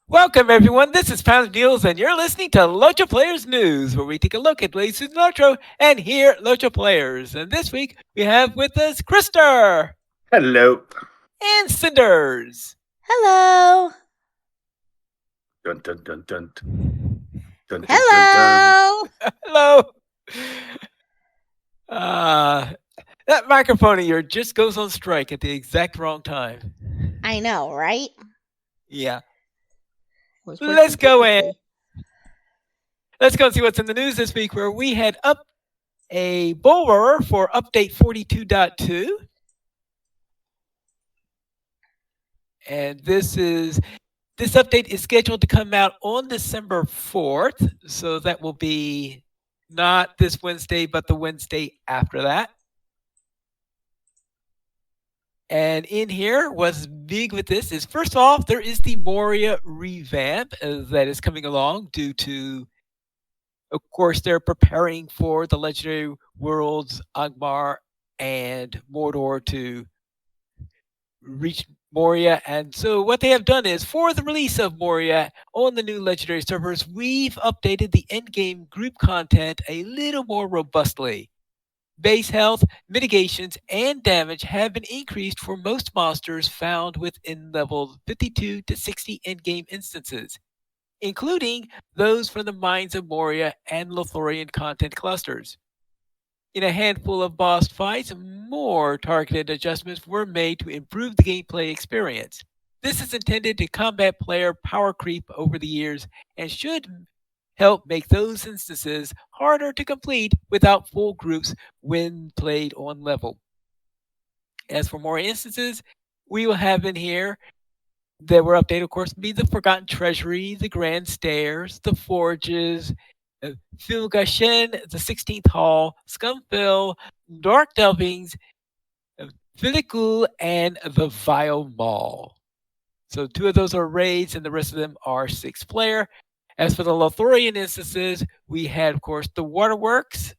Welcome, everyone. This is Pound Deals, and you're listening to LOTRO Players News, where we take a look at latest in LOTRO and hear LOTRO players. And this week, we have with us Krister Hello. and Cinders. Hello. Dun dun dun dun dun dun dun dun. Hello. Hello. Uh, that microphone of yours just goes on strike at the exact wrong time. I know, right? Yeah. Was Let's working go in. perfectly. Let's go and see what's in the news this week, where we had up a bull for update 42.2. And this update is scheduled to come out on December 4th. So that will be not this Wednesday, but the Wednesday after that. And in here, what's big with this is, first off, there is the Moria revamp that is coming along due to, of course, they're preparing for the Legendary Worlds, Angmar, and Mordor to reach Moria. And so what they have done is, for the release of Moria on the new Legendary servers, we've updated the endgame group content a little more robustly. Base health, mitigations, and damage have been increased for most monsters found within level 52 to 60 endgame instances, including those from the Mines of Moria and Lothorian content clusters. In a handful of boss fights, more targeted adjustments were made to improve the gameplay experience. This is intended to combat player power creep over the years and should help make those instances harder to complete without full groups when played on level. As for more instances, we will have in here that were updated, of course, be the Forgotten Treasury, the Grand Stairs, the Forges, Filgashen, the 16th Hall, Scumfill, Dark Delvings, Filicul, and the Vile Mall. So two of those are raids, and the rest of them are 6-player. As for the Lothorian instances, we had, of course, the Waterworks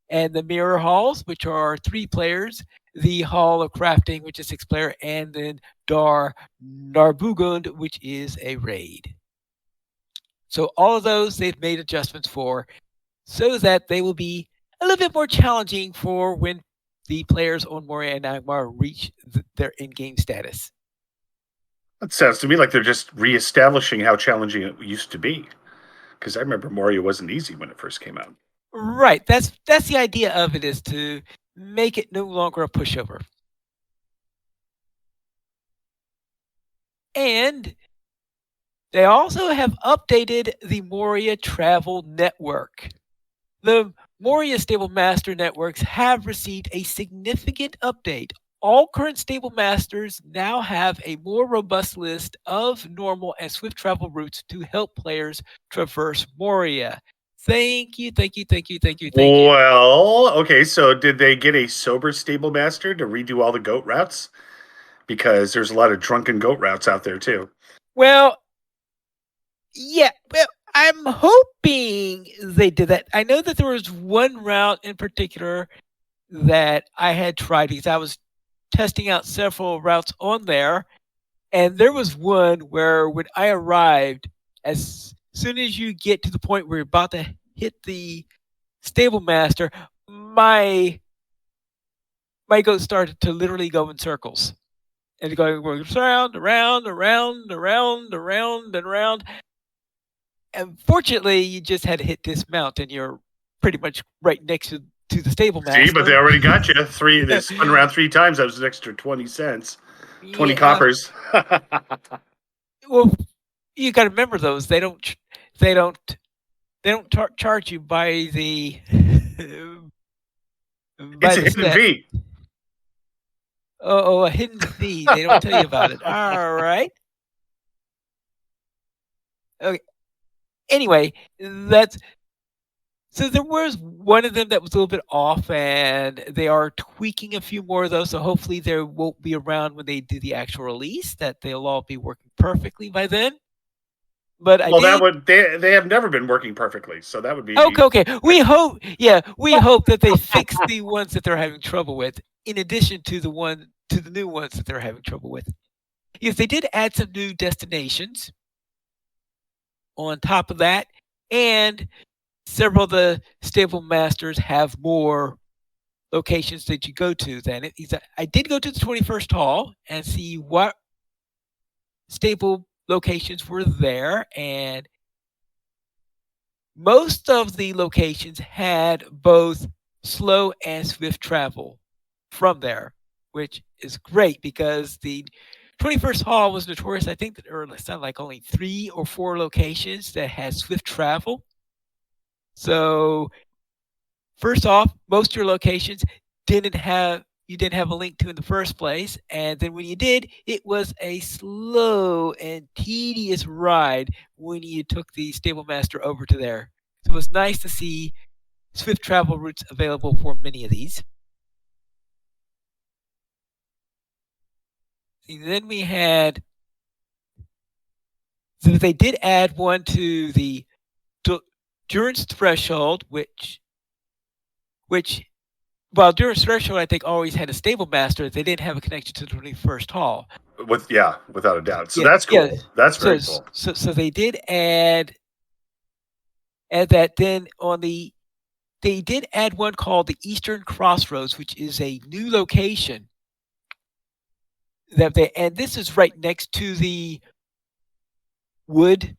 and the Mirror Halls, which are 3 players, the Hall of Crafting, which is 6-player, and then Dar Narbugund, which is a raid. So all of those they've made adjustments for so that they will be a little bit more challenging for when the players on Moria and Angmar reach their in-game status. That sounds to me like they're just reestablishing how challenging it used to be. Because I remember Moria wasn't easy when it first came out. Right. That's the idea of it, is to make it no longer a pushover. And they also have updated the Moria Travel Network. The Moria Stable Master networks have received a significant update. All current Stable Masters now have a more robust list of normal and swift travel routes to help players traverse Moria. Thank you. Well, okay, so did they get a sober stable master to redo all the goat routes? Because there's a lot of drunken goat routes out there too. Well, yeah, well, I'm hoping they did that. I know that there was one route in particular that I had tried because I was testing out several routes on there. And there was one where when I arrived, as soon as you get to the point where you're about to hit the stable master, my goat started to literally go in circles. And going around, and around. And fortunately, you just had to hit dismount, and you're pretty much right next to the stable master. See, but they already got you. They spun around 3 times. That was an extra 20 cents. 20 coppers. Well, you got to remember those. They don't charge you by the It's a hidden fee. Oh, a hidden fee. They don't tell you about it. All right. Okay. Anyway, so there was one of them that was a little bit off, and they are tweaking a few more of those. So hopefully they won't be around when they do the actual release. That they'll all be working perfectly by then. But they have never been working perfectly, so that would be okay. We hope that they fix the ones that they're having trouble with, in addition to the new ones that they're having trouble with. Yes, they did add some new destinations. on top of that, and several of the stable masters have more locations that you go to than it. I did go to the 21st Hall and see what stable locations were there, and most of the locations had both slow and swift travel from there, which is great because the 21st Hall was notorious. I think that there were something like only 3 or 4 locations that had swift travel. So first off, most of your locations didn't have you didn't have a link to in the first place, and then when you did, it was a slow and tedious ride when you took the stable master over to there. So it was nice to see swift travel routes available for many of these. And then we had so they did add one to the endurance threshold, which well, endurance threshold I think always had a stable master. They didn't have a connection to the 21st Hall. Without a doubt. So Yeah, that's yeah. cool. That's So very cool. so they did add that. Then they did add one called the Eastern Crossroads, which is a new location and this is right next to the wood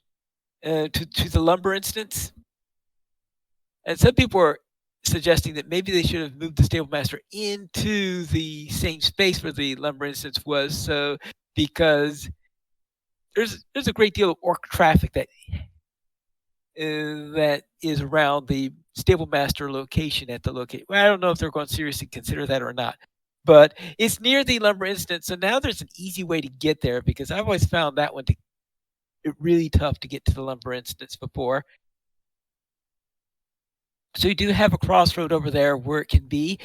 to the lumber instance. And some people are suggesting that maybe they should have moved the stable master into the same space where the lumber instance was, so because there's a great deal of orc traffic that is around the stable master location at the location. Well, I don't know if they're going to seriously consider that or not, but it's near the lumber instance, so now there's an easy way to get there because I've always found that one really tough to get to the lumber instance before. So you do have a crossroad over there where it can be.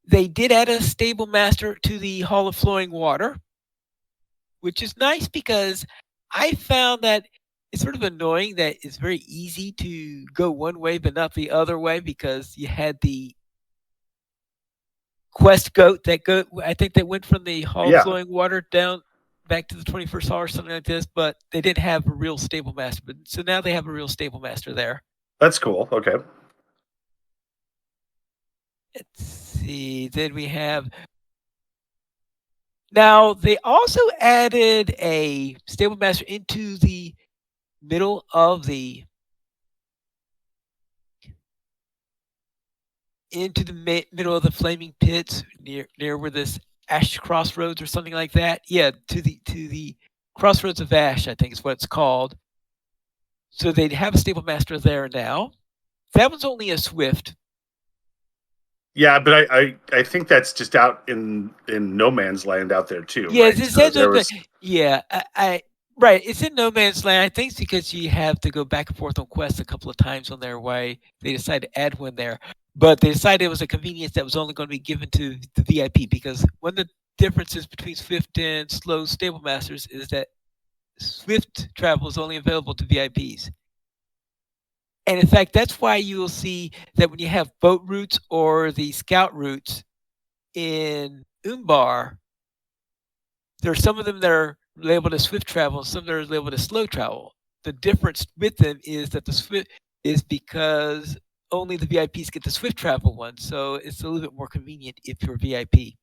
They did add a stable master to the Hall of Flowing Water, which is nice because I found that it's sort of annoying that it's very easy to go one way but not the other way because you had the quest goat I think that went from the Hall of Yeah, Flowing Water down back to the 21st Hall or something like this, but they didn't have a real stable master. But so now they have a real stable master there. that's cool. Okay. Let's see. Then we have now they also added a stable master into the middle of the middle of the flaming pits near where this Ash Crossroads or something like that. Yeah, to the Crossroads of Ash, I think is what it's called. So they have a stable master there now. That one's only a swift. Yeah, but I think that's just out in no man's land out there too, Yeah, right? it So says there was yeah, I right. It's in no man's land. I think it's because you have to go back and forth on quests a couple of times on their way. They decided to add one there, but they decided it was a convenience that was only going to be given to the VIP because one of the differences between Swift and slow stable masters is that Swift travel is only available to VIPs. And in fact, that's why you will see that when you have boat routes or the scout routes in Umbar, there are some of them that are labeled as swift travel, and some that are labeled as slow travel. The difference with them is that the swift is because only the VIPs get the swift travel one, so it's a little bit more convenient if you're a VIP.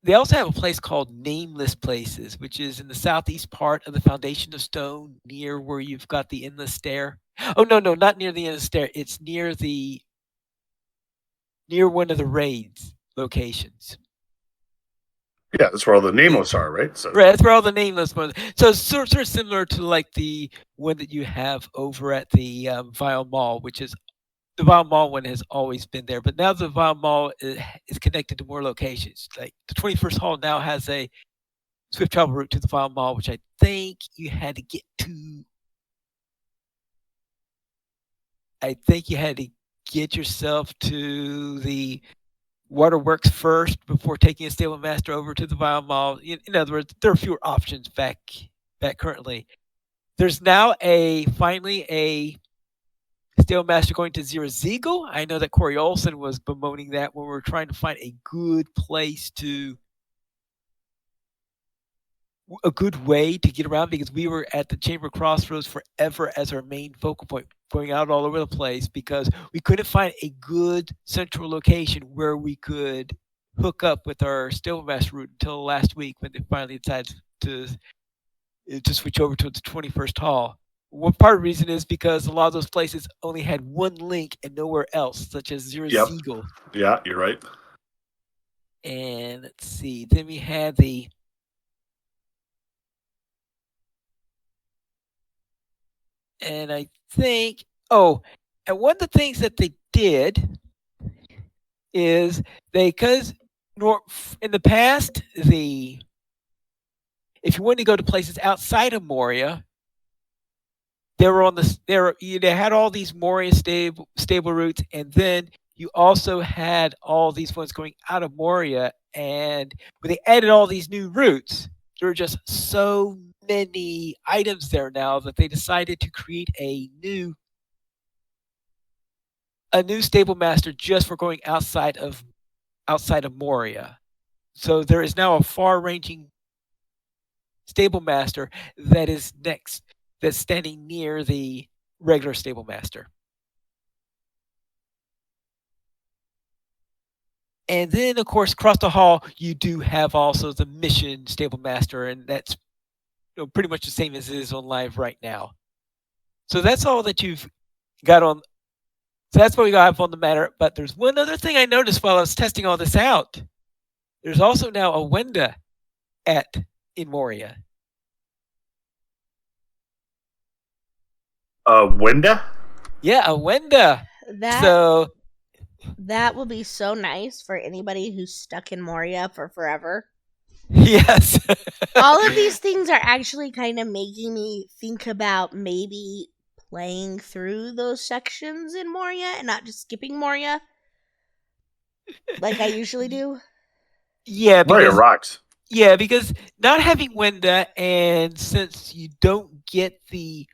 They also have a place called Nameless Places, which is in the southeast part of the Foundation of Stone, near where you've got the endless stair. Oh no, not near the endless stair. It's near one of the raids locations. yeah, that's where all the Nemos are, right? So Right, that's where all the nameless ones. So it's sort of similar to like the one that you have over at the Vile Mall, which is the Vile Mall one has always been there, but now the Vile Mall is connected to more locations. Like the 21st Hall now has a swift travel route to the Vile Mall, which I think you had to get to. I think you had to get yourself to the Waterworks first before taking a stable master over to the Vile Mall. In other words, there are fewer options back currently. There's now finally a stable master going to Zero Ziegel. I know that Corey Olson was bemoaning that when we were trying to find a good place to a good way to get around because we were at the Chamber Crossroads forever as our main focal point, going out all over the place because we couldn't find a good central location where we could hook up with our Stablemaster route until last week when they finally decided to switch over to the 21st Hall. One part of the reason is because a lot of those places only had one link and nowhere else, such as Zero Yep. Zeagle. Yeah, you're right. And let's see, then we had the and I think and one of the things that they did is because in the past the if you wanted to go to places outside of Moria, they were on the they had all these Moria stable routes, and then you also had all these ones going out of Moria, and when they added all these new routes, there were just so many items there now that they decided to create a new stable master just for going outside of Moria. So there is now a far-ranging stable master that's standing near the regular stable master. And then, of course, across the hall, you do have also the mission stable master, and that's pretty much the same as it is on live right now. So that's all that you've got on. So that's what we got on the matter. But there's one other thing I noticed while I was testing all this out. There's also now a Wenda in Moria. Wenda? Yeah, a Wenda. That So that will be so nice for anybody who's stuck in Moria for forever. yes. All of these things are actually kind of making me think about maybe playing through those sections in Moria and not just skipping Moria like I usually do. Yeah, Moria rocks. Yeah, because not having Wenda, and since you don't get even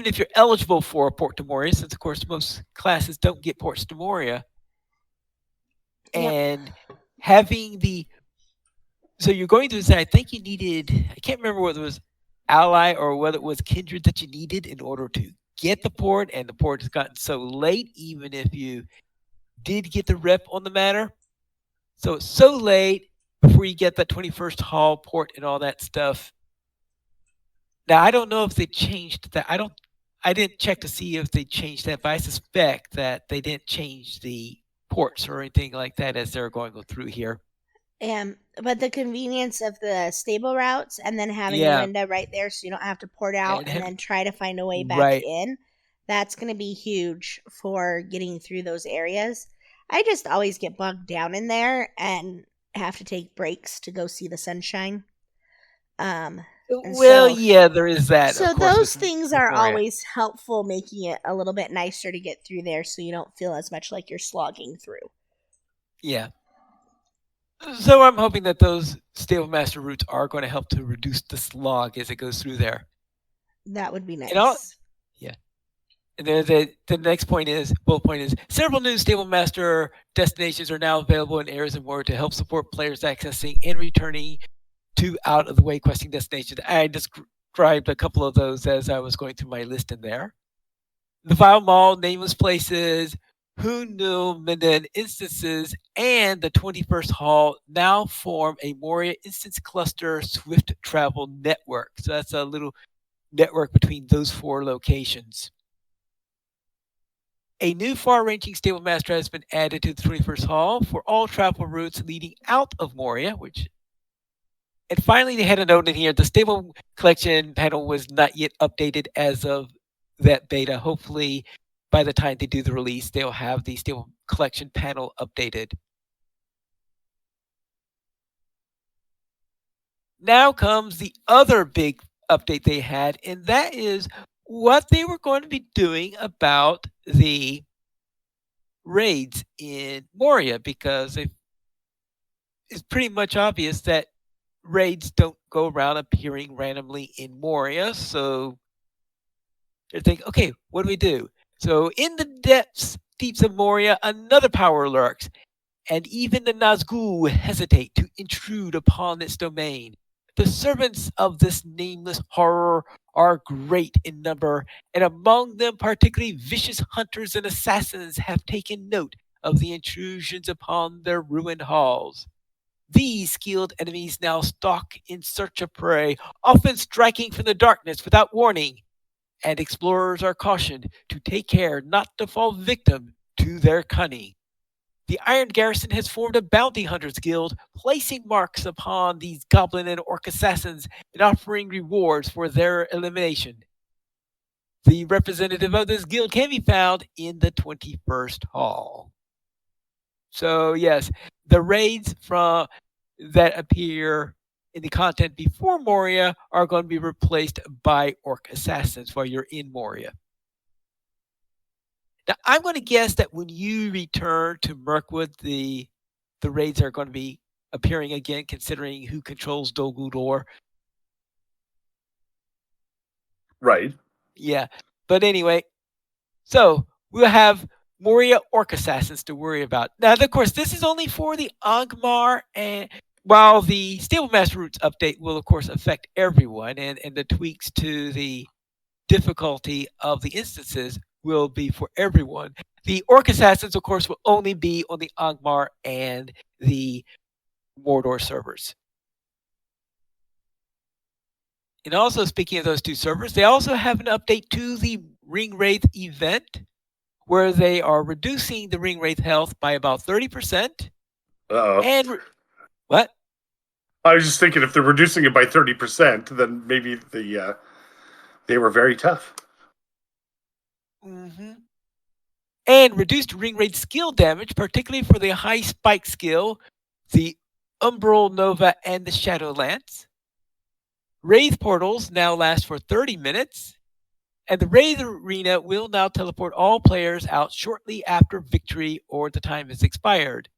if you're eligible for a port to Moria, since of course most classes don't get ports to Moria, and having so you're going to say, I think you needed, I can't remember whether it was Ally or whether it was Kindred that you needed in order to get the port, and the port has gotten so late, even if you did get the rep on the matter. So it's so late before you get that 21st Hall port and all that stuff. Now I don't know if they changed that. I didn't check to see if they changed that, but I suspect that they didn't change the ports or anything like that as they're going to go through here. But the convenience of the stable routes and then having a window right there so you don't have to port out and then try to find a way back in, that's going to be huge for getting through those areas. I just always get bogged down in there and have to take breaks to go see the sunshine. Yeah, there is that. So those things are always helpful, making it a little bit nicer to get through there so you don't feel as much like you're slogging through. Yeah. So I'm hoping that those stable master routes are going to help to reduce the slog as it goes through there. That would be nice. Yeah. And then the next bullet point is several new stable master destinations are now available in areas and more to help support players accessing and returning to out of the way questing destinations. I described a couple of those as I was going through my list in there. The Vile Mall, Nameless Places, Who Knew Minden instances, and the 21st Hall now form a Moria Instance Cluster Swift Travel Network. So that's a little network between those 4 locations. A new far-ranging stable master has been added to the 21st Hall for all travel routes leading out of Moria, and finally, they had a note in here. The stable collection panel was not yet updated as of that beta. Hopefully, by the time they do the release, they'll have the stable collection panel updated. Now comes the other big update they had, and that is what they were going to be doing about the raids in Moria, because it's pretty much obvious that raids don't go around appearing randomly in Moria, so they're thinking, okay, what do we do? So in the deeps of Moria, another power lurks, and even the Nazgul hesitate to intrude upon its domain. The servants of this nameless horror are great in number, and among them particularly vicious hunters and assassins have taken note of the intrusions upon their ruined halls. These skilled enemies now stalk in search of prey, often striking from the darkness without warning, and explorers are cautioned to take care not to fall victim to their cunning. The Iron Garrison has formed a bounty hunters guild, placing marks upon these goblin and orc assassins and offering rewards for their elimination. The representative of this guild can be found in the 21st Hall. So, yes, the raids from that appear in the content before Moria are going to be replaced by orc assassins while you're in Moria. Now, I'm going to guess that when you return to Mirkwood, the raids are going to be appearing again, considering who controls Dol Guldur. Right. Yeah. But anyway, so we'll have Moria orc assassins to worry about. Now, of course, this is only for the Angmar, and while the Stable Master Roots update will, of course, affect everyone, and the tweaks to the difficulty of the instances will be for everyone. The orc assassins, of course, will only be on the Angmar and the Mordor servers. And also, speaking of those two servers, they also have an update to the Ring Wraith event where they are reducing the Ring Wraith health by about 30%. Uh-oh. And what? I was just thinking if they're reducing it by 30%, then maybe they were very tough. Mm-hmm. And reduced Ring Wraith skill damage, particularly for the high spike skill, the Umbral Nova, and the Shadow Lance. Wraith portals now last for 30 minutes, and the Wraith Arena will now teleport all players out shortly after victory or the time has expired.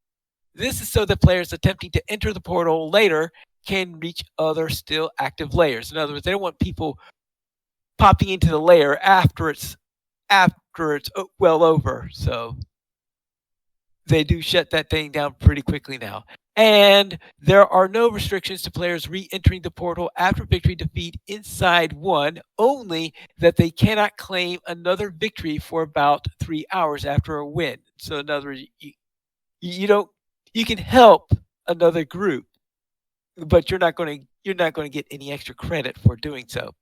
This is so that players attempting to enter the portal later can reach other still active layers. In other words, they don't want people popping into the layer after it's well over. So they do shut that thing down pretty quickly now. And there are no restrictions to players re-entering the portal after victory defeat inside one, only that they cannot claim another victory for about 3 hours after a win. So in other words, you can help another group, but you're not going to get any extra credit for doing so.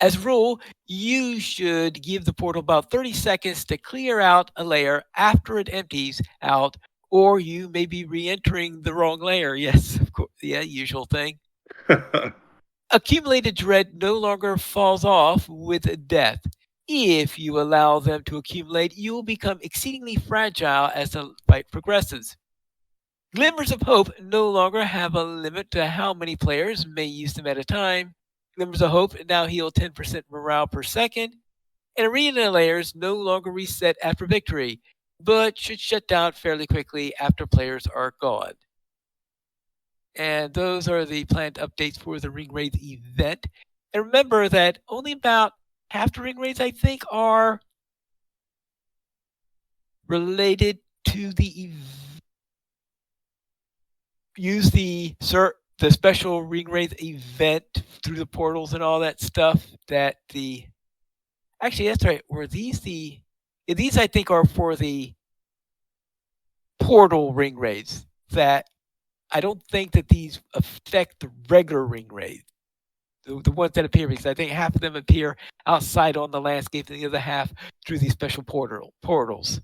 As a rule, you should give the portal about 30 seconds to clear out a layer after it empties out, or you may be re-entering the wrong layer. Yes, of course. Yeah, usual thing. Accumulated dread no longer falls off with death. If you allow them to accumulate, you will become exceedingly fragile as the fight progresses. Glimmers of Hope no longer have a limit to how many players may use them at a time. Glimmers of Hope now heal 10% morale per second, and arena layers no longer reset after victory, but should shut down fairly quickly after players are gone. And those are the planned updates for the Ring Wraith event. And remember that only about half the Ring Wraiths, I think, are related to the event. Use the special Ring Wraith event through the portals and all that stuff. Actually, that's right. Were these these I think are for the portal Ring Wraiths. That I don't think that these affect the regular Ring Wraiths, the ones that appear, because I think half of them appear outside on the landscape and the other half through these special portals.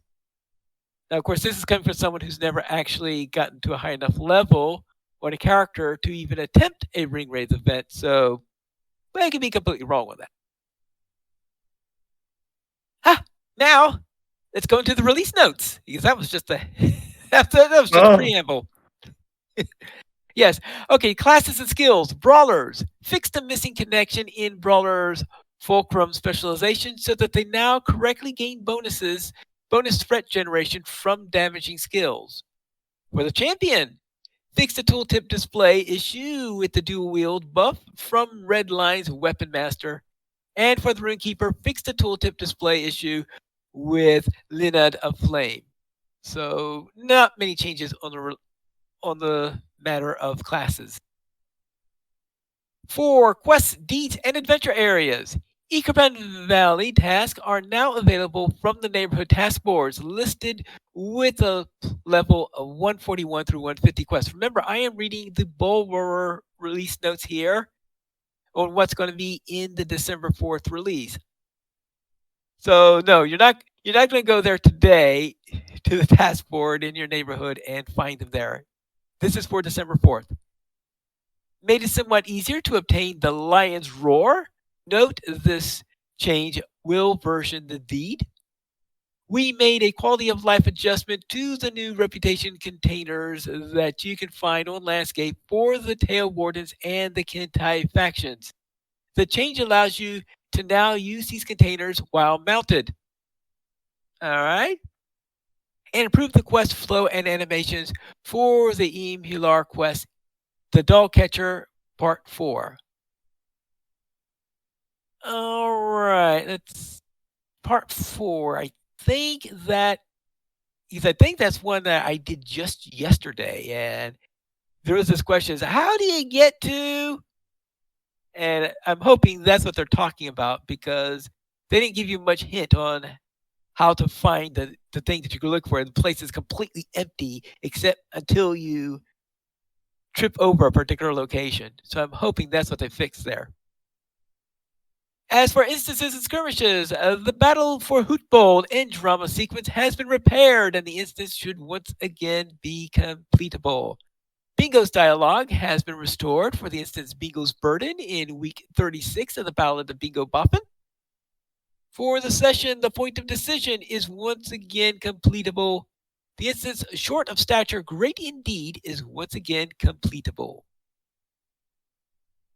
Now, of course, this is coming from someone who's never actually gotten to a high enough level on a character to even attempt a Ring Wraith event, so I could be completely wrong with that. Now, let's go into the release notes, because that was just a preamble. Yes. Okay, classes and skills. Brawlers. Fix the missing connection in Brawlers Fulcrum specialization so that they now correctly gain bonus threat generation from damaging skills. For the champion, fix the tooltip display issue with the dual wield buff from Redline's Weapon Master. And for the Runekeeper, fix the tooltip display issue with Linad of Flame. So not many changes on the matter of classes. For quests, deeds, and adventure areas, Ecoban Valley tasks are now available from the neighborhood task boards listed with a level of 141 through 150 quests. Remember, I am reading the Bulwer release notes here on what's going to be in the December 4th release. So no, you're not going to go there today to the task board in your neighborhood and find them there. This is for December 4th. Made it somewhat easier to obtain the Lion's Roar. Note this change will version the deed. We made a quality of life adjustment to the new reputation containers that you can find on Landscape for the Tail Wardens and the Kentai factions. The change allows you to now use these containers while mounted. All right? And improve the quest flow and animations for the Hilar quest, The Doll Catcher Part 4. All right, that's Part 4. I think that's one that I did just yesterday, and there was this question: is how do you get to? And I'm hoping that's what they're talking about because they didn't give you much hint on how to find the thing that you can look for. The place is completely empty except until you trip over a particular location. So I'm hoping that's what they fixed there. As for instances and skirmishes, the battle for Hootbold and drama sequence has been repaired and the instance should once again be completable. Bingo's dialogue has been restored for the instance Bingo's Burden in week 36 of the Ballad of Bingo Boffin. For the session, the point of decision is once again completable. The instance Short of Stature Great Indeed is once again completable.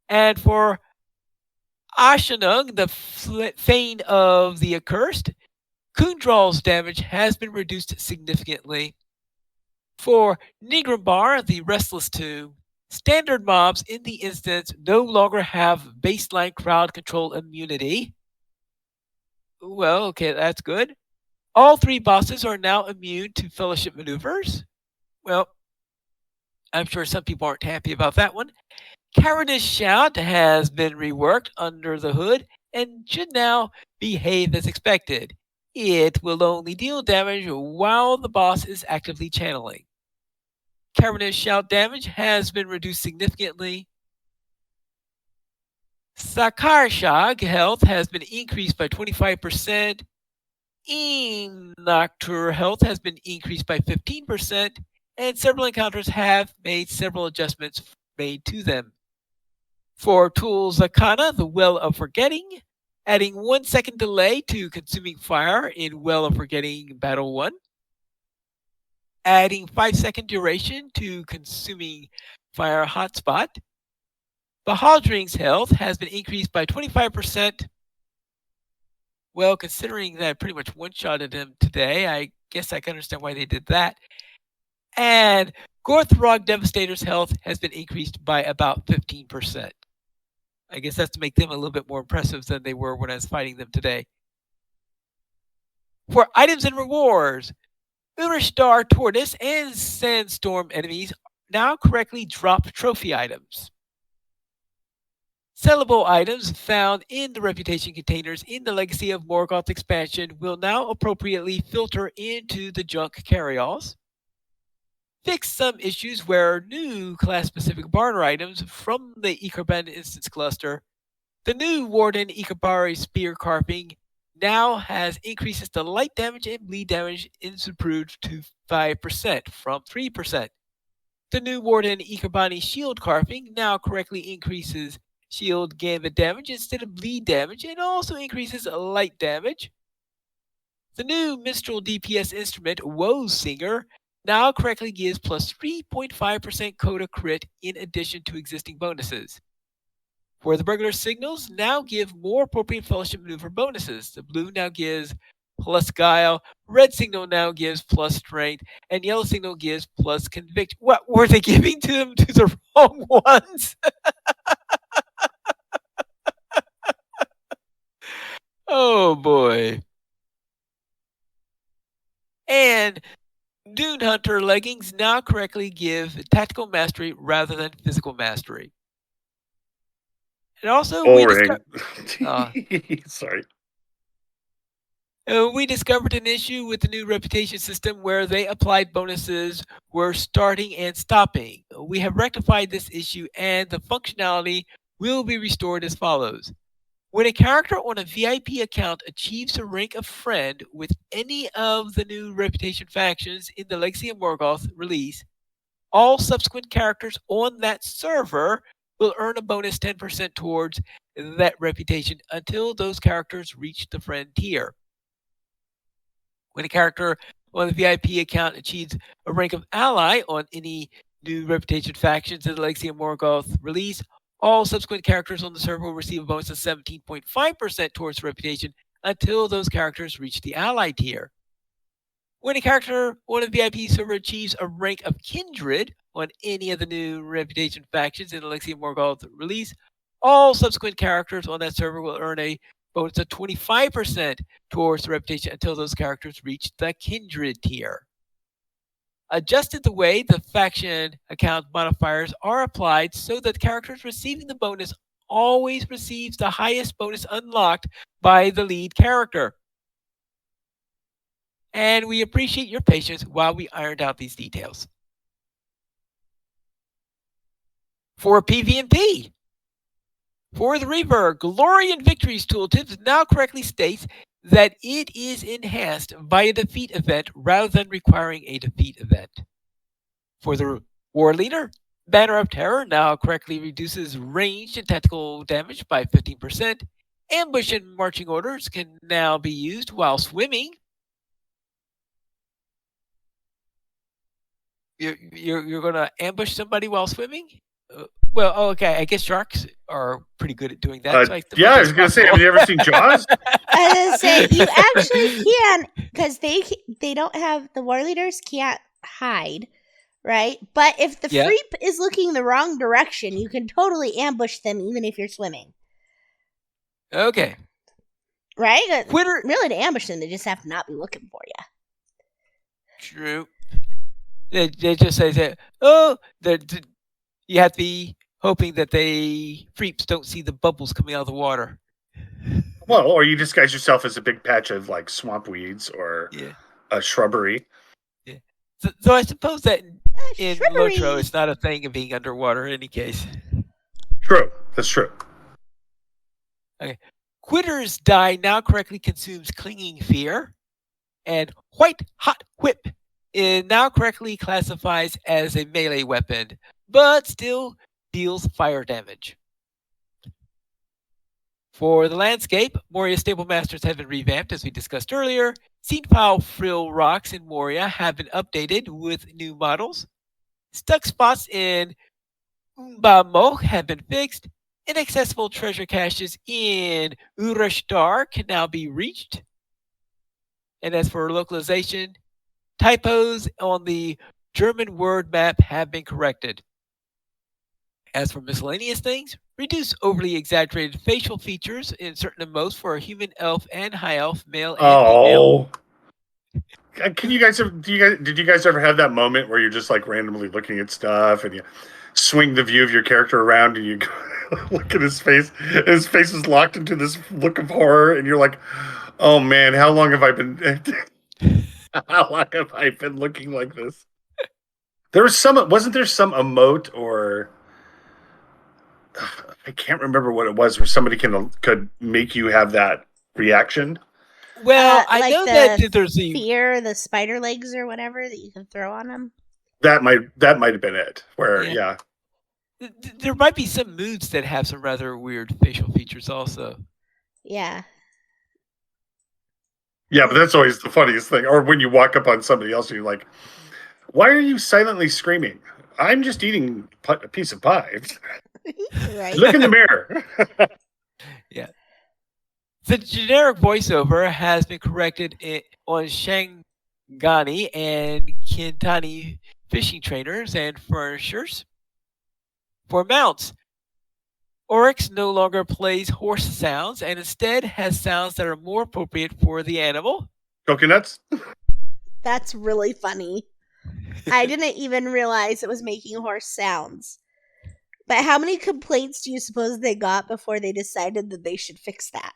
And for Ashanung, the Thane of the Accursed, Kundral's damage has been reduced significantly. For Nigrambar, the Restless Tomb, standard mobs in the instance no longer have baseline crowd control immunity. Well, okay, that's good. All 3 bosses are now immune to fellowship maneuvers. Well, I'm sure some people aren't happy about that one. Caradus Shout has been reworked under the hood and should now behave as expected. It will only deal damage while the boss is actively channeling. Caradus Shout damage has been reduced significantly. Sakarshag health has been increased by 25%. Noctur health has been increased by 15%, and several encounters have made several adjustments made to them. For Tool Zakana, the Well of Forgetting, adding 1 second delay to Consuming Fire in Well of Forgetting Battle 1. Adding 5-second duration to Consuming Fire Hotspot. Bahadring's health has been increased by 25%. Well, considering that I pretty much one-shotted him today, I guess I can understand why they did that. And Gorthrog Devastator's health has been increased by about 15%. I guess that's to make them a little bit more impressive than they were when I was fighting them today. For items and rewards, Urishtar Tortoise and Sandstorm enemies now correctly drop trophy items. Sellable items found in the reputation containers in the Legacy of Morgoth expansion will now appropriately filter into the junk carryalls. Fix some issues where new class-specific barter items from the Ikarban instance cluster. The new Warden Ikabari spear carving now has increases to light damage and bleed damage improved to 5% from 3%. The new Warden Ikabani shield carving now correctly increases shield gambit damage instead of bleed damage and also increases light damage. The new Minstrel DPS instrument, Woe Singer, now correctly gives plus 3.5% Coda crit in addition to existing bonuses. For the regular signals, now give more appropriate fellowship maneuver bonuses. The blue now gives plus guile, red signal now gives plus strength, and yellow signal gives plus convict. What were they giving to them to the wrong ones? Oh boy. And Dune Hunter leggings now correctly give tactical mastery rather than physical mastery. And also, boring. Sorry. We discovered an issue with the new reputation system where they applied bonuses were starting and stopping. We have rectified this issue and the functionality will be restored as follows. When a character on a VIP account achieves the rank of friend with any of the new reputation factions in the Legacy of Morgoth release, all subsequent characters on that server will earn a bonus 10% towards that reputation until those characters reach the friend tier. When a character on the VIP account achieves a rank of ally on any new reputation factions in the Legacy of Morgoth release, all subsequent characters on the server will receive a bonus of 17.5% towards reputation until those characters reach the ally tier. When a character on a VIP server achieves a rank of kindred on any of the new reputation factions in the Legacy of Morgoth release, all subsequent characters on that server will earn a bonus of 25% towards the reputation until those characters reach the kindred tier. Adjusted the way the faction account modifiers are applied so that characters receiving the bonus always receives the highest bonus unlocked by the lead character. And we appreciate your patience while we ironed out these details. For PvP, for the Reaver, Glory and Victories tooltip now correctly states that it is enhanced by a defeat event rather than requiring a defeat event. For the War Leader, Banner of Terror now correctly reduces ranged and tactical damage by 15%. Ambush and marching orders can now be used while swimming. You're going to ambush somebody while swimming? Well, okay. I guess sharks are pretty good at doing that. So I was going to say, have you ever seen Jaws? I was going to say, you actually can, because they don't have, the war leaders can't hide, right? But if the freep is looking the wrong direction, you can totally ambush them even if you're swimming. Okay. Right? Really, to ambush them, they just have to not be looking for you. True. They just say that, you have to be hoping that they freeps don't see the bubbles coming out of the water. Well, or you disguise yourself as a big patch of like swamp weeds or a shrubbery. Yeah. So I suppose that in LOTRO it's not a thing of being underwater in any case. True. That's true. Okay. Quitter's die now correctly consumes Clinging Fear. And White Hot Whip it now correctly classifies as a melee weapon, but still deals fire damage. For the landscape, Moria Stable Masters have been revamped, as we discussed earlier. Scene file frill rocks in Moria have been updated with new models. Stuck spots in Umbamo have been fixed. Inaccessible treasure caches in Urashtar can now be reached. And as for localization, typos on the German word map have been corrected. As for miscellaneous things, reduce overly exaggerated facial features in certain emotes for human, elf, and high elf, male and female. Can you guys did you guys ever have that moment where you're just like randomly looking at stuff and you swing the view of your character around and you look at his face and his face is locked into this look of horror and you're like, oh man, how long have I been looking like this? Wasn't there some emote or I can't remember what it was where somebody could make you have that reaction? Well, I know that there's the spider legs or whatever that you can throw on them. That might have been it. Where there might be some moods that have some rather weird facial features also. Yeah. Yeah, but that's always the funniest thing. Or when you walk up on somebody else and you're like, why are you silently screaming? I'm just eating a piece of pie. Right. Look in the mirror. Yeah. The generic voiceover has been corrected on Shangani and Kintani fishing trainers and furnishers. For mounts, Oryx no longer plays horse sounds and instead has sounds that are more appropriate for the animal. Coconuts? That's really funny. I didn't even realize it was making horse sounds. But how many complaints do you suppose they got before they decided that they should fix that?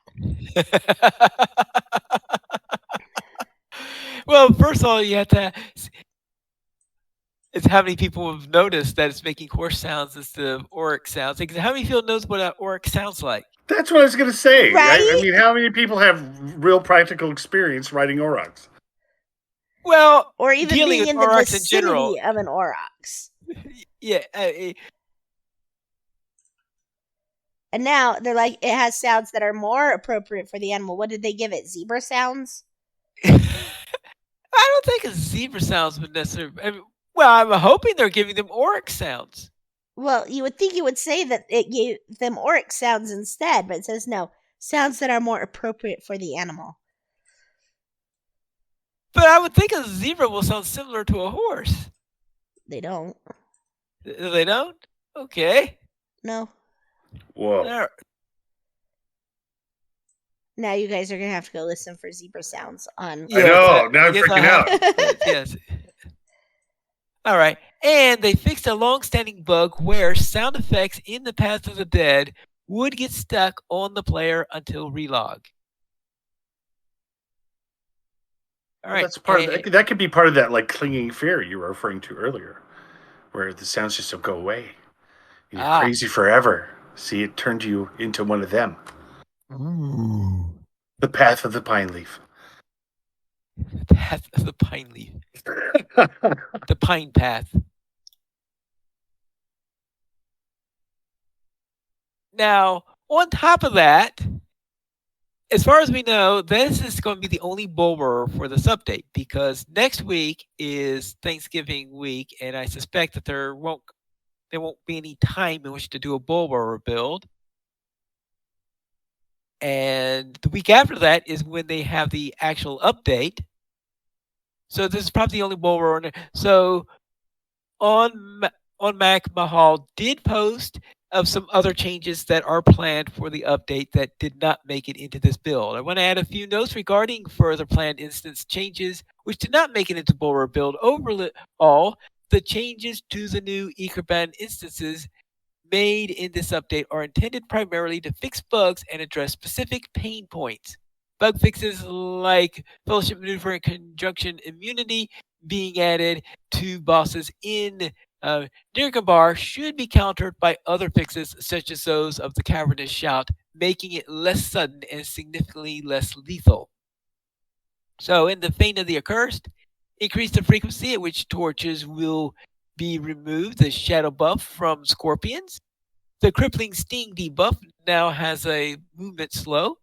Well, first of all, you have to. It's how many people have noticed that it's making horse sounds instead of oryx sounds. Like, how many people knows what an oryx sounds like? That's what I was going to say. I Right? mean, how many people have real practical experience riding aurochs? Well, Or even dealing being with in the aurochs in general. vicinity of an aurochs. Yeah. And now they're like, it has sounds that are more appropriate for the animal. What did they give it? Zebra sounds? I don't think a zebra sounds would necessarily. Well, I'm hoping they're giving them oryx sounds. Well, you would think you would say that it gave them oryx sounds instead, but it says no, sounds that are more appropriate for the animal. But I would think a zebra will sound similar to a horse. They don't. They don't? Okay. No. Whoa. Now you guys are going to have to go listen for zebra sounds on. I know. Now I'm freaking out. Yes. All right. And they fixed a long-standing bug where sound effects in the Path of the Dead would get stuck on the player until relog. All right. Well, that's part of that could be part of that like clinging fear you were referring to earlier, where the sounds just don't go away. You're crazy forever. See, it turned you into one of them. Ooh. The Path of the Pine Leaf. The Path of the Pine Leaf. The Pine Path. Now, on top of that, as far as we know, this is going to be the only bulber for this update because next week is Thanksgiving week, and I suspect that there won't be any time in which to do a bulber build. And the week after that is when they have the actual update. So this is probably the only bulber. So on Mac, Mahal did post of some other changes that are planned for the update that did not make it into this build. I want to add a few notes regarding further planned instance changes which did not make it into bulber build. Overall, the changes to the new Ekerban instances made in this update are intended primarily to fix bugs and address specific pain points. Bug fixes like Fellowship Maneuver and Conjunction Immunity being added to bosses in Nirgambar should be countered by other fixes such as those of the Cavernous Shout, making it less sudden and significantly less lethal. So in the Fane of the Accursed, increase the frequency at which torches will be removed, the shadow buff from scorpions. The crippling sting debuff now has a movement slow.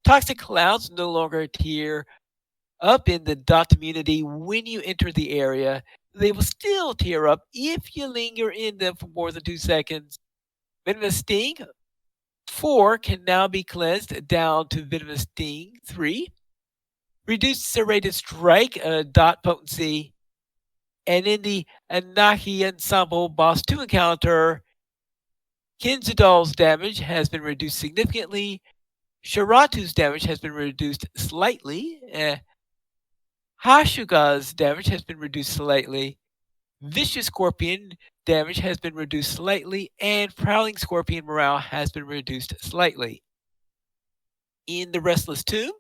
Toxic clouds no longer tear up in the dot immunity when you enter the area. They will still tear up if you linger in them for more than 2 seconds. Venomous Sting 4 can now be cleansed down to Venomous Sting 3. Reduced serrated strike dot potency. And in the Anahi Ensemble Boss 2 encounter, Kinzadal's damage has been reduced significantly. Sharatu's damage has been reduced slightly. Hashuga's damage has been reduced slightly. Vicious Scorpion damage has been reduced slightly. And Prowling Scorpion morale has been reduced slightly. In the Restless Tomb,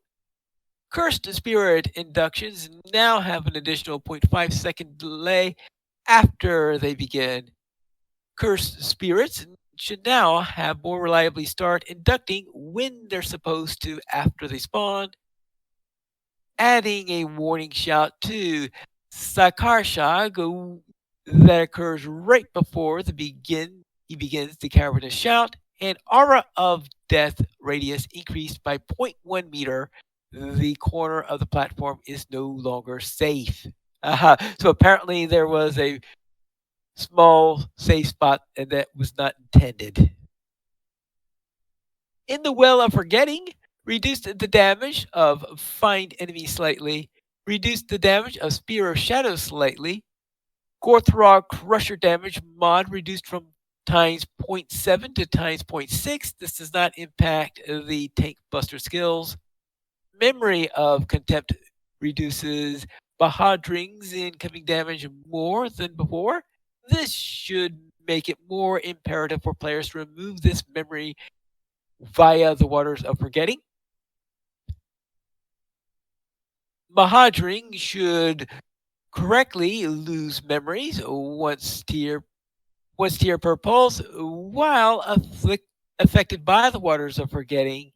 Cursed Spirit inductions now have an additional 0.5 second delay after they begin. Cursed Spirits should now have more reliably start inducting when they're supposed to after they spawn. Adding a warning shout to Sakarshag that occurs right before he begins the cavernous shout, and Aura of Death radius increased by 0.1 meter. The corner of the platform is no longer safe. So apparently there was a small safe spot and that was not intended. In the Well of Forgetting, reduced the damage of Find Enemy slightly, reduced the damage of Spear of Shadow slightly, Gorthrog Crusher damage mod reduced from times 0.7 to times 0.6. This does not impact the Tank Buster skills. Memory of Contempt reduces Bahadring's incoming damage more than before. This should make it more imperative for players to remove this memory via the waters of forgetting. Mahadring should correctly lose memories once tier per pulse, while affected by the waters of forgetting,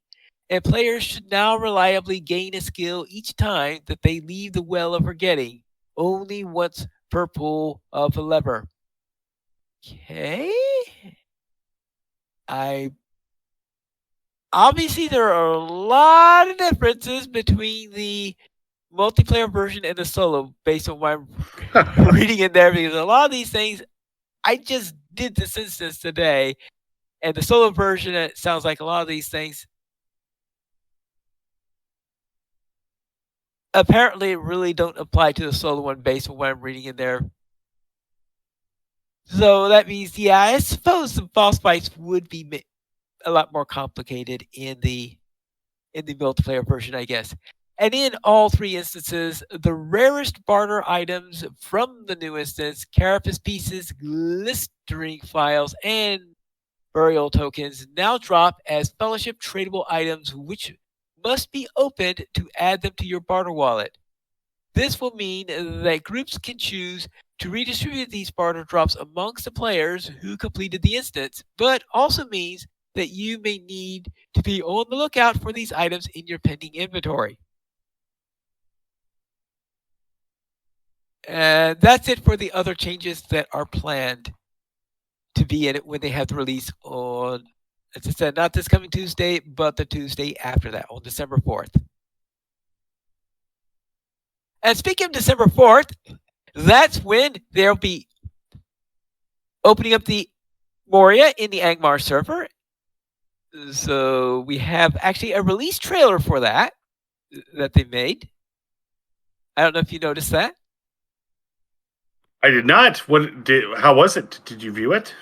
and players should now reliably gain a skill each time that they leave the well of forgetting, only once per pull of a lever. Okay. Obviously there are a lot of differences between the multiplayer version and the solo based on what I'm reading in there, because a lot of these things I just did this instance today, and the solo version, it sounds like a lot of these things apparently really don't apply to the solo one based on what I'm reading in there. So that means, yeah, I suppose the boss fights would be a lot more complicated in the multiplayer version, I guess. And in all three instances, the rarest barter items from the new instance, carapace pieces, glistering files, and burial tokens, now drop as fellowship tradable items, which must be opened to add them to your barter wallet. This will mean that groups can choose to redistribute these barter drops amongst the players who completed the instance, but also means that you may need to be on the lookout for these items in your pending inventory. And that's it for the other changes that are planned to be in it when they have the release on, as I said, not this coming Tuesday, but the Tuesday after that, on December 4th. And speaking of December 4th, that's when they'll be opening up the Moria in the Angmar server. So we have actually a release trailer for that they made. I don't know if you noticed that. I did not. How was it? Did you view it?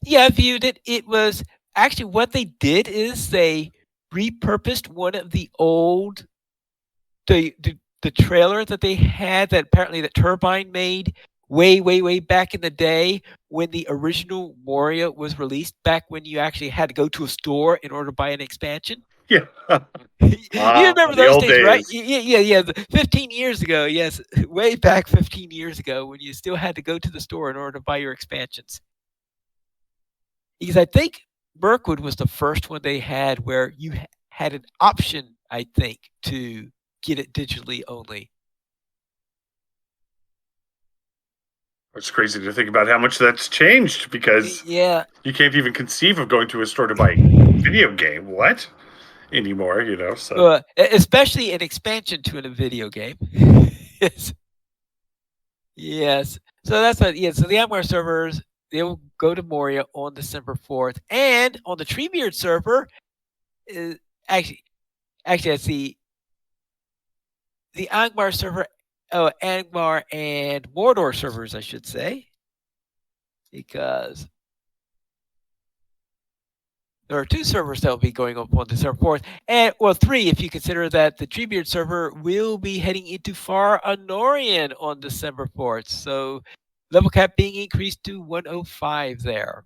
Yeah, I viewed it. It was actually, what they did is they repurposed one of the old the trailer that they had that apparently that Turbine made way back in the day when the original Moria was released, back when you actually had to go to a store in order to buy an expansion. Yeah. You remember those days, days, right? Yeah. 15 years ago, yes, way back 15 years ago, when you still had to go to the store in order to buy your expansions. Because I think Mirkwood was the first one they had where you had an option, I think, to get it digitally only. It's crazy to think about how much that's changed, because you can't even conceive of going to a store to buy a video game. What? Anymore, so. Especially an expansion to a video game. Yes. So that's what, so the Amware servers, they'll go to Moria on December 4th. And on the Treebeard server, actually, that's the Angmar server, Angmar and Mordor servers, I should say. Because there are two servers that will be going up on December 4th. And, well, three, if you consider that the Treebeard server will be heading into Far Anorian on December 4th. So level cap being increased to 105 there.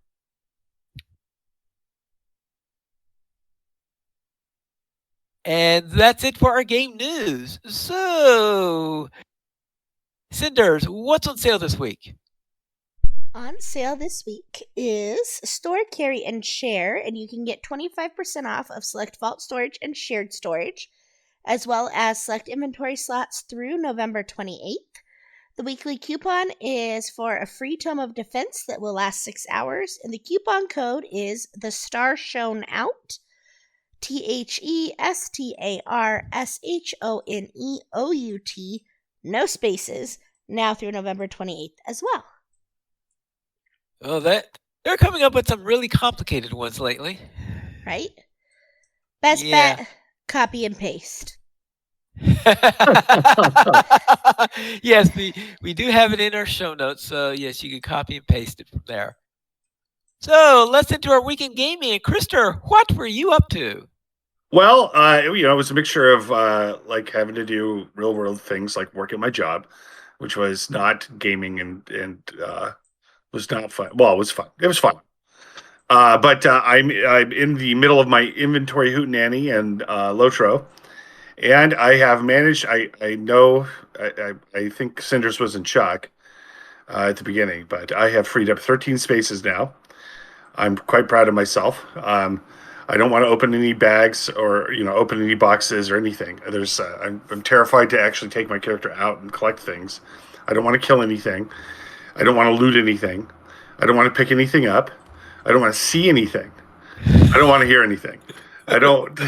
And that's it for our game news. So, Cinders, what's on sale this week? On sale this week is Store, Carry, and Share, and you can get 25% off of select vault storage and shared storage, as well as select inventory slots through November 28th. The weekly coupon is for a free Tome of Defense that will last 6 hours, and the coupon code is the Star Shone Out, THESTARSHONEOUT, no spaces, now through November 28th as well. Oh, they're coming up with some really complicated ones lately. Right? Best bet, copy and paste. Yes, we do have it in our show notes, so yes, you can copy and paste it from there. So let's into our weekend gaming. And Krister, what were you up to? Well, it was a mixture of like having to do real world things like work at my job, which was not gaming and Was not fun. Well, it was fun. It was fun. But I'm in the middle of my inventory hootenanny and LOTRO, and I have managed. I know. I think Cinders was in shock at the beginning, but I have freed up 13 spaces now. I'm quite proud of myself. I don't want to open any bags or open any boxes or anything. I'm terrified to actually take my character out and collect things. I don't want to kill anything. I don't want to loot anything. I don't want to pick anything up. I don't want to see anything. I don't want to hear anything. I don't.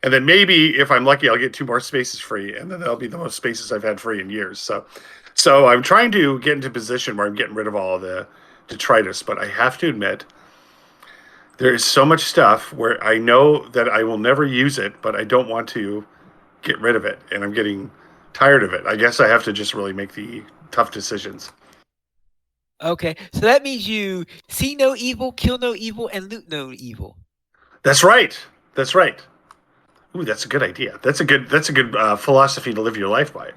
And then maybe if I'm lucky, I'll get 2 more spaces free, and then that'll be the most spaces I've had free in years. So I'm trying to get into a position where I'm getting rid of all of the detritus, but I have to admit there is so much stuff where I know that I will never use it, but I don't want to get rid of it, and I'm getting tired of it. I guess I have to just really make the tough decisions. Okay, so that means you see no evil, kill no evil, and loot no evil. That's right. That's right. Ooh, that's a good idea. That's a good philosophy to live your life by.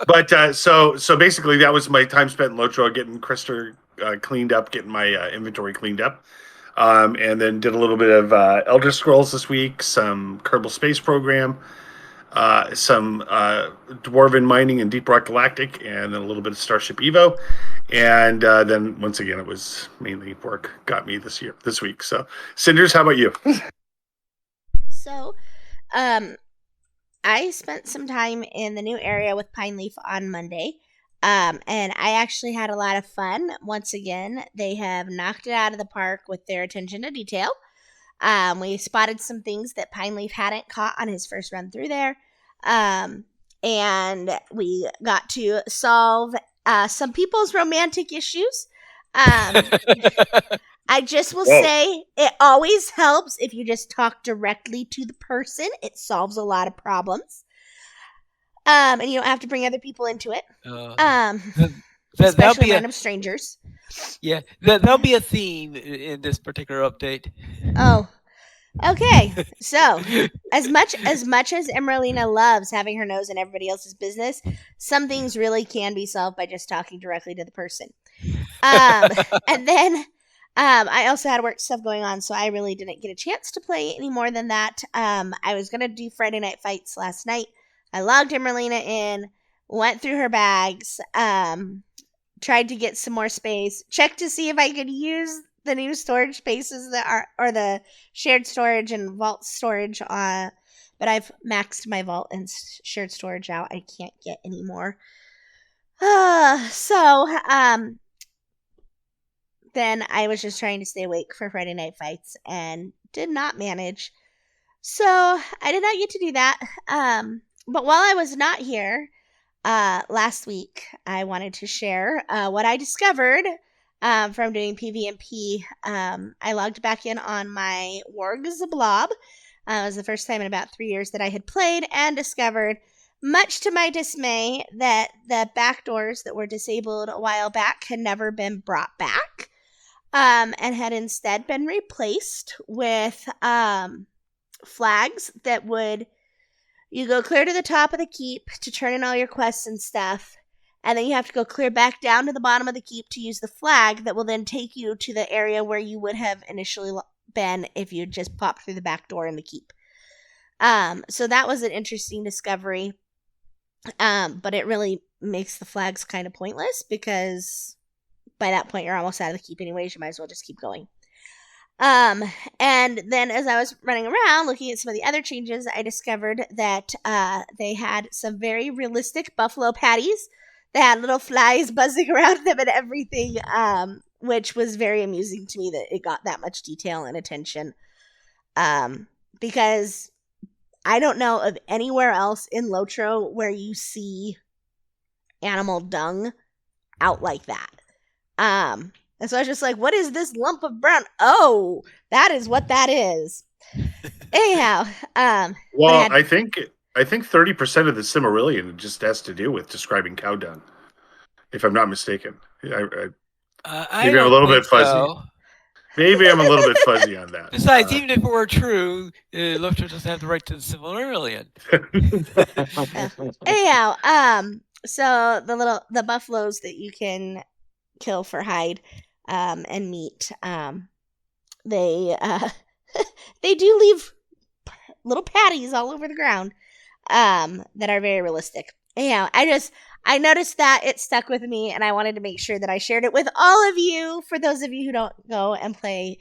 But so basically, that was my time spent in LOTRO, getting Krister cleaned up, getting my inventory cleaned up, and then did a little bit of Elder Scrolls this week, some Kerbal Space Program, some Dwarven Mining and Deep Rock Galactic, and then a little bit of Starship Evo, and then once again, it was mainly work got me this week. So, Cinders, how about you? So, I spent some time in the new area with Pine Leaf on Monday. And I actually had a lot of fun. Once again, they have knocked it out of the park with their attention to detail. We spotted some things that Pine Leaf hadn't caught on his first run through there. And we got to solve some people's romantic issues. I just will say it always helps if you just talk directly to the person. It solves a lot of problems. And you don't have to bring other people into it. Especially random strangers. Yeah, there'll be a theme in this particular update. Oh, okay. So, as much as Emeralina loves having her nose in everybody else's business, some things really can be solved by just talking directly to the person. And then I also had work stuff going on, so I really didn't get a chance to play any more than that. I was going to do Friday Night Fights last night. I logged Emeralina in, went through her bags, tried to get some more space, checked to see if I could use the new storage spaces that are, or the shared storage and vault storage. But I've maxed my vault and shared storage out. I can't get any more. Then I was just trying to stay awake for Friday Night Fights and did not manage. So I did not get to do that. But while I was not here last week, I wanted to share what I discovered from doing PvP. I logged back in on my Wargs Blob. It was the first time in about 3 years that I had played, and discovered, much to my dismay, that the backdoors that were disabled a while back had never been brought back, and had instead been replaced with flags that would... You go clear to the top of the keep to turn in all your quests and stuff, and then you have to go clear back down to the bottom of the keep to use the flag that will then take you to the area where you would have initially been if you just popped through the back door in the keep. So that was an interesting discovery, but it really makes the flags kind of pointless, because by that point you're almost out of the keep anyways. You might as well just keep going. And then as I was running around looking at some of the other changes, I discovered that they had some very realistic buffalo patties that had little flies buzzing around them and everything, which was very amusing to me that it got that much detail and attention. Because I don't know of anywhere else in LOTRO where you see animal dung out like that. And so I was just like, what is this lump of brown? Oh, that is what that is. Anyhow. Well, I think 30% of the Silmarillion just has to do with describing cow dung, if I'm not mistaken. Maybe I'm a little bit fuzzy. So. Maybe I'm a little bit fuzzy on that. Besides, even if it were true, LOTRO doesn't have the right to the Silmarillion. Anyhow, So the buffaloes that you can kill for hide and meat, they they do leave little patties all over the ground that are very realistic. Yeah, I noticed that it stuck with me, and I wanted to make sure that I shared it with all of you. For those of you who don't go and play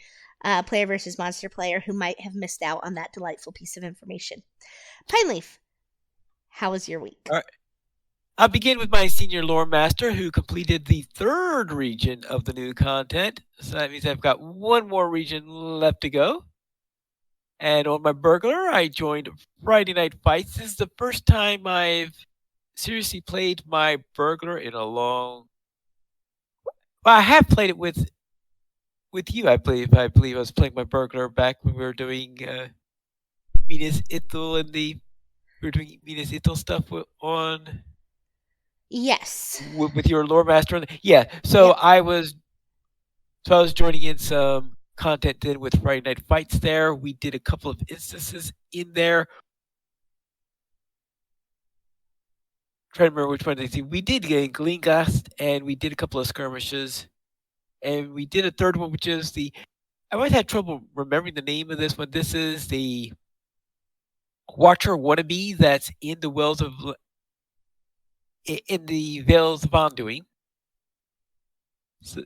Player versus Monster Player, who might have missed out on that delightful piece of information. Pine Leaf, how was your week? All right. I'll begin with my senior lore master who completed the 3rd region of the new content. So that means I've got one more region left to go. And on my burglar, I joined Friday Night Fights. This is the first time I've seriously played my burglar in a long. Well, I have played it with you, I believe. I believe I was playing my burglar back when we were doing Minas Ithil and we were doing Minas Ithil stuff on. Yes. With your lore master. Yeah. So Yep. I was joining in some content then with Friday Night Fights there. We did a couple of instances in there. Trying to remember which one they see. We did get Gleengast and we did a couple of skirmishes. And we did a third one, which is I always had trouble remembering the name of this one. This is the Watcher wannabe that's in the Vales of Anduin. So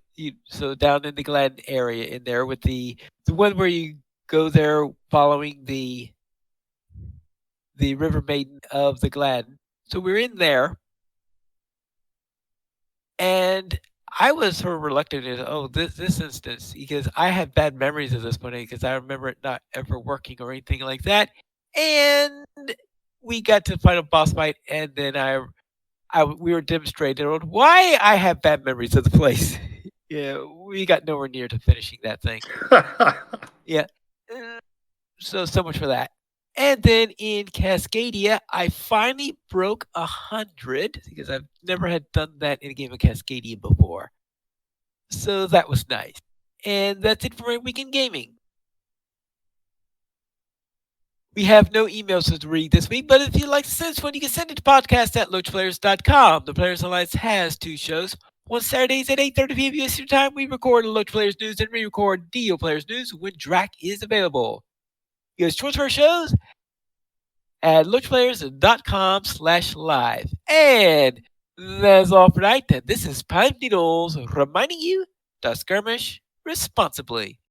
down in the Glen area in there with the one where you go there following the River Maiden of the Glen. So we're in there, and I was sort of reluctant in this instance because I have bad memories of this one because I remember it not ever working or anything like that. And we got to the final boss fight, and then we were demonstrating on why I have bad memories of the place. Yeah, we got nowhere near to finishing that thing. Yeah. So much for that. And then in Cascadia, I finally broke 100 because I've never had done that in a game of Cascadia before. So that was nice. And that's it for my weekend gaming. We have no emails to read this week, but if you'd like to send us one, you can send it to podcast@loachplayers.com. The Players Alliance has 2 shows. On Saturdays at 8:30 p.m. Eastern Time, we record Loach Players News and re-record DO Players News when Drac is available. You guys choose our shows at loachplayers.com/live. And that's all for tonight. This is Pine Needles reminding you to skirmish responsibly.